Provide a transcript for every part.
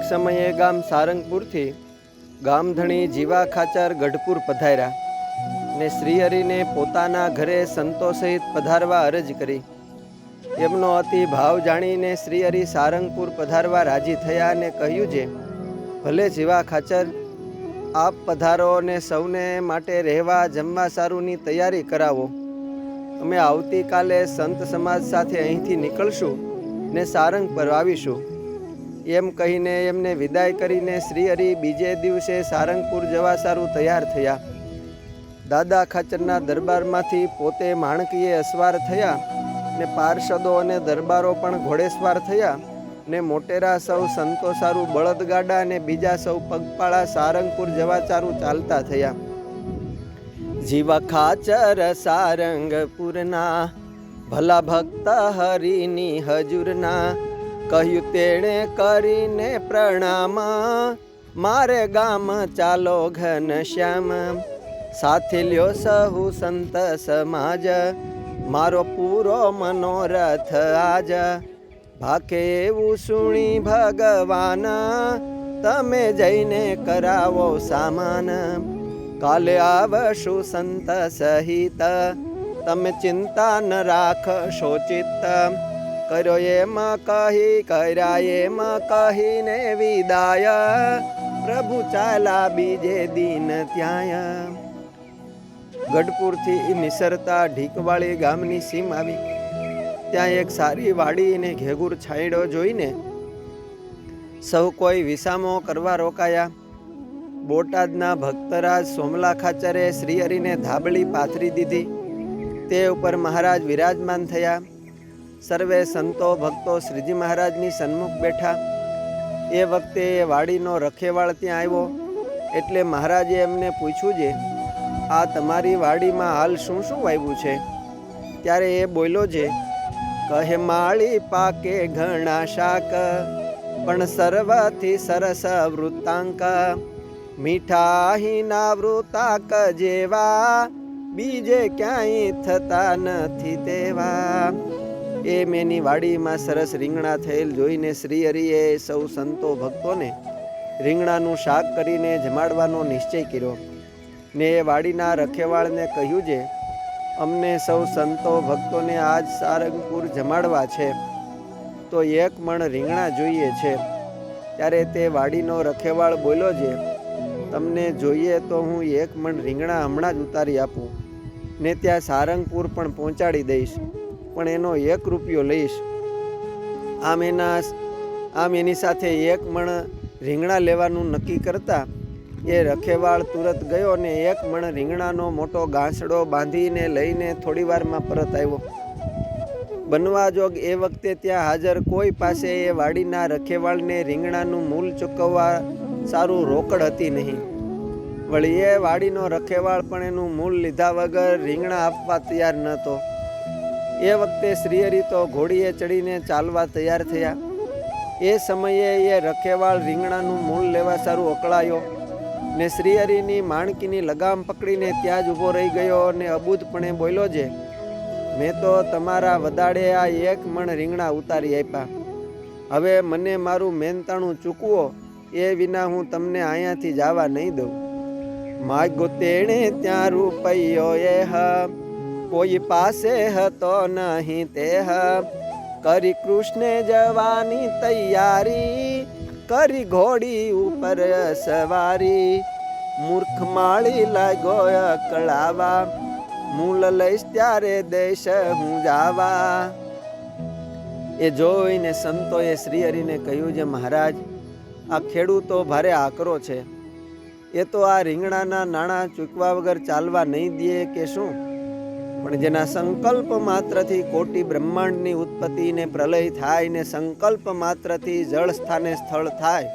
એક સમયે ગામ સારંગપુરથી ગામધણી જીવા ખાચર ગઢપુર પધાર્યા ને શ્રીહરિને પોતાના ઘરે સંતો સહિત પધારવા અરજ કરી. એમનો અતિ ભાવ જાણીને શ્રીહરિ સારંગપુર પધારવા રાજી થયા અને કહ્યું છે, ભલે જીવા ખાચર, આપ પધારો ને સૌને માટે રહેવા જમવા સારુંની તૈયારી કરાવો. અમે આવતીકાલે સંત સમાજ સાથે અહીંથી નીકળશું ને સારંગ પર આવીશું. એમ કહીને એમને વિદાય કરીને શ્રીહરિ બીજે દિવસે સારંગપુર જવા સારું તૈયાર થયા. દાદા ખાચરના દરબારમાંથી પોતે માણકીએ અસવાર થયા ને પાર્ષદો અને દરબારો પણ ઘોડેસવાર થયા ને મોટેરા સૌ સંતો સારું બળદગાડા અને બીજા સૌ પગપાળા સારંગપુર જવા સારું ચાલતા થયા. જીવા ખાચર સારંગપુરના ભલા ભક્ત હરિની હજુરના, કહ્યું તેણે કરીને પ્રણામ, મારે ગામ ચાલો ઘનશ્યામ. સાથે લ્યો સહુ સંત સમાજ, મારો પૂરો મનોરથ આજ. ભાકે એવું સુણી ભગવાન, તમે જઈને કરાવો સામાન. કાલે આવશું સંત સહિત, તમે ચિંતા ન રાખશો ચિત્ત. કર્યો એમ કહી કર્યા એમ કહીને વિદાય, પ્રભુ ચાલા બીજે દિન ત્યાંય. ગઢપુરથી નિસરતા ઢીકવાળી ગામની સીમ આવી. ત્યાં એક સારી વાડી ને ઘેગુર છાંયડો જોઈને સૌ કોઈ વિસામો કરવા રોકાયા. બોટાદના ભક્તરાજ સોમલા ખાચરે શ્રીહરિને ધાબળી પાથરી દીધી. તે ઉપર મહારાજ વિરાજમાન થયા. સર્વે સંતો ભક્તો શ્રીજી મહારાજની સન્મુખ બેઠા. એ વખતે વાડીનો રખેવાળ ત્યાં આવ્યો. એટલે મહારાજે એમને પૂછ્યું છે, આ તમારી વાડીમાં હાલ શું શું વાવ્યું છે? ત્યારે એ બોલ્યો છે, કહે માળી પાકે ઘણા શાક, પણ સર્વથી સરસ વૃત્તાંક. મીઠા હિના વૃતાક જેવા, બીજે ક્યાંય થતા નથી તેવા. એમ એની વાડીમાં સરસ રીંગણા થયેલ જોઈને શ્રીહરિએ સૌ સંતો ભક્તોને રીંગણાનું શાક કરીને જમાડવાનો નિશ્ચય કર્યો. ને એ વાડીના રખેવાળને કહ્યું છે, અમને સૌ સંતો ભક્તોને આજ સારંગપુર જમાડવા છે, તો 1 મણ રીંગણા જોઈએ છે. ત્યારે તે વાડીનો રખેવાળ બોલ્યો છે, તમને જોઈએ તો હું 1 મણ રીંગણા હમણાં જ ઉતારી આપું ને ત્યાં સારંગપુર પણ પહોંચાડી દઈશ, પણ એનો 1 રૂપિયો લઈશ. આમ એની સાથે 1 મણ રીંગણા લેવાનું નક્કી કરતા એ રખેવાળ તુરત ગયો ને 1 મણ રીંગણાનો મોટો ગાંસડો બાંધીને લઈને થોડી વારમાં પરત આવ્યો. બનવા જોગ એ વખતે ત્યાં હાજર કોઈ પાસે એ વાડીના રખેવાળને રીંગણાનું મૂલ ચૂકવવા સારું રોકડ હતી નહીં. વળી એ વાડીનો રખેવાળ પણ એનું મૂલ લીધા વગર રીંગણા આપવા તૈયાર નહોતો. એ વખતે શ્રીહરિ તો ઘોડીએ ચડીને ચાલવા તૈયાર થયા. એ સમયે એ રખેવાળ રીંગણાનું મૂળ લેવા સારું અકળાયો ને શ્રીહરિની માણકીની લગામ પકડીને ત્યાં જ ઊભો રહી ગયો અને અબૂધપણે બોલ્યો છે, મેં તો તમારા વદાડે આ 1 મણ રીંગણા ઉતારી આપ્યા. હવે મને મારું મહેનતાણું ચૂકવો, એ વિના હું તમને અહીંયાથી જવા નહીં દઉં. માગ્યો તેણે ત્યાં રૂપિયો એ કોઈ પાસે હતો નહીં તે. કરી કૃષ્ણે જવાની તૈયારી, કરી ઘોડી ઉપર સવારી. મૂર્ખ માળી લાગ્યો અકળાવા, મૂળ લઈશ ત્યારે દેશ હું જાવા. એ જોઈને સંતોએ શ્રીહરિને કહ્યું છે, મહારાજ, આ ખેડૂતો ભારે આકરો છે. એ તો આ રીંગણાના નાણાં ચૂકવા વગર ચાલવા નહીં દે કે શું? પણ જેના સંકલ્પ માત્રથી કોટી બ્રહ્માંડની ઉત્પત્તિ ને પ્રલય થાય ને સંકલ્પ માત્રથી જળ સ્થાને સ્થળ થાય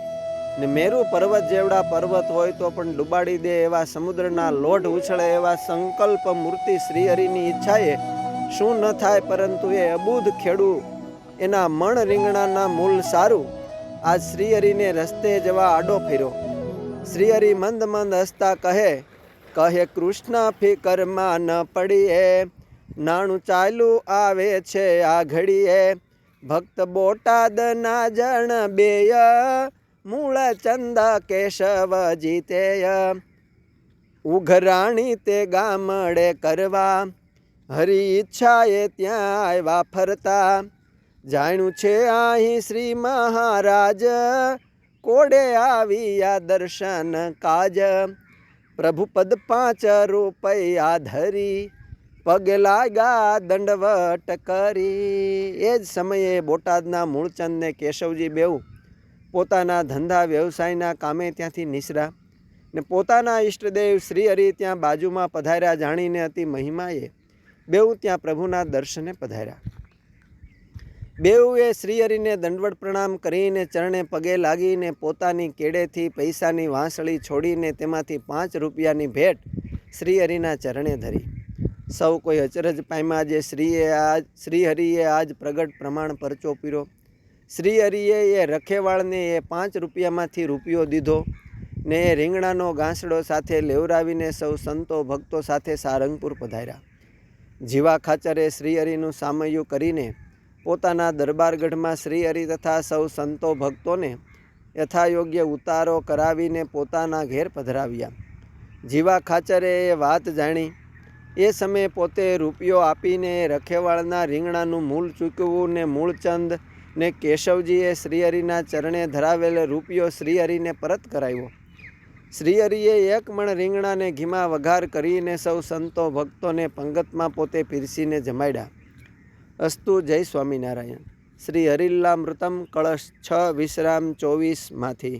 ને મેરુ પર્વત જેવડા પર્વત હોય તો પણ ડૂબાડી દે એવા સમુદ્રના લોઢ ઉછળે એવા સંકલ્પ મૂર્તિ શ્રીહરિની ઈચ્છાએ શું ન થાય. પરંતુ એ અબૂધ ખેડૂ એના મણ રીંગણાના મૂળ સારું આજ શ્રીહરિને રસ્તે જવા આડો ફેર્યો. શ્રીહરિ મંદ મંદ હસતા કહે, કૃષ્ણ ફિકરમાં ન પડીએ, નાણું ચાલ્યું આવે છે આ ઘડીએ. ભક્ત બોટાદના જણ બેય, મૂળચંદ કેશવ જીતેય ઉઘરાણી તે ગામડે કરવા હરી ઈચ્છાએ ત્યાં આવ્યા ફરતા જાણ્યું છે અહીં શ્રી મહારાજ કોડે આવ્યા દર્શન કાજ પ્રભુપદ 5 રૂપિયા ધરી પગે લાગ્યા દંડવટ કરી. એ જ સમયે બોટાદના મૂળચંદ ને કેશવજી બેઉ પોતાના ધંધા વ્યવસાયના કામે ત્યાંથી નિસરા ને પોતાના ઈષ્ટદેવ શ્રી હરિ ત્યાં બાજુમાં પધાર્યા જાણીને અતિ મહિમાએ બેઉ ત્યાં પ્રભુના દર્શને પધાર્યા. બેઉએ શ્રી હરિને દંડવટ પ્રણામ કરીને ચરણે પગે લાગીને પોતાની કેડેથી પૈસાની વાંસળી છોડીને તેમાંથી 5 રૂપિયાની ભેટ શ્રી હરિના ચરણે ધરી. સૌ કોઈ અચરજ પામ્યા જે શ્રી હરિએ આજ પ્રગટ પ્રમાણ પરચો પીરો. શ્રી હરિએ એ રખેવાળને એ 5 રૂપિયામાંથી રૂપિયો દીધો ને એ રીંગણાનો ગાંસડો સાથે લેવરાવીને સૌ સંતો ભક્તો સાથે સારંગપુર પધાર્યા. જીવા ખાચરે શ્રી હરિનું સામૈયું કરીને પોતાના દરબારગઢમાં શ્રી હરિ તથા સૌ સંતો ભક્તોને યથાયોગ્ય ઉતારો કરાવીને પોતાના ઘેર પધરાવ્યા. જીવા ખાચરે એ વાત જાણી એ સમયે પોતે રૂપિયો આપીને રખેવાળના રીંગણાનું મૂળ ચૂકવવું ને મૂળચંદ ને કેશવજીએ શ્રીહરિના ચરણે ધરાવેલ રૂપિયો શ્રીહરિને પરત કરાવ્યો. શ્રીહરિએ 1 મણ રીંગણાને ઘીમાં વઘાર કરીને સૌ સંતો ભક્તોને પંગતમાં પોતે પીરસીને જમાડ્યા. અસ્તુ. જય સ્વામિનારાયણ. શ્રી હરિલ્લામૃતમ કળશ 6 વિશ્રામ 24 માંથી.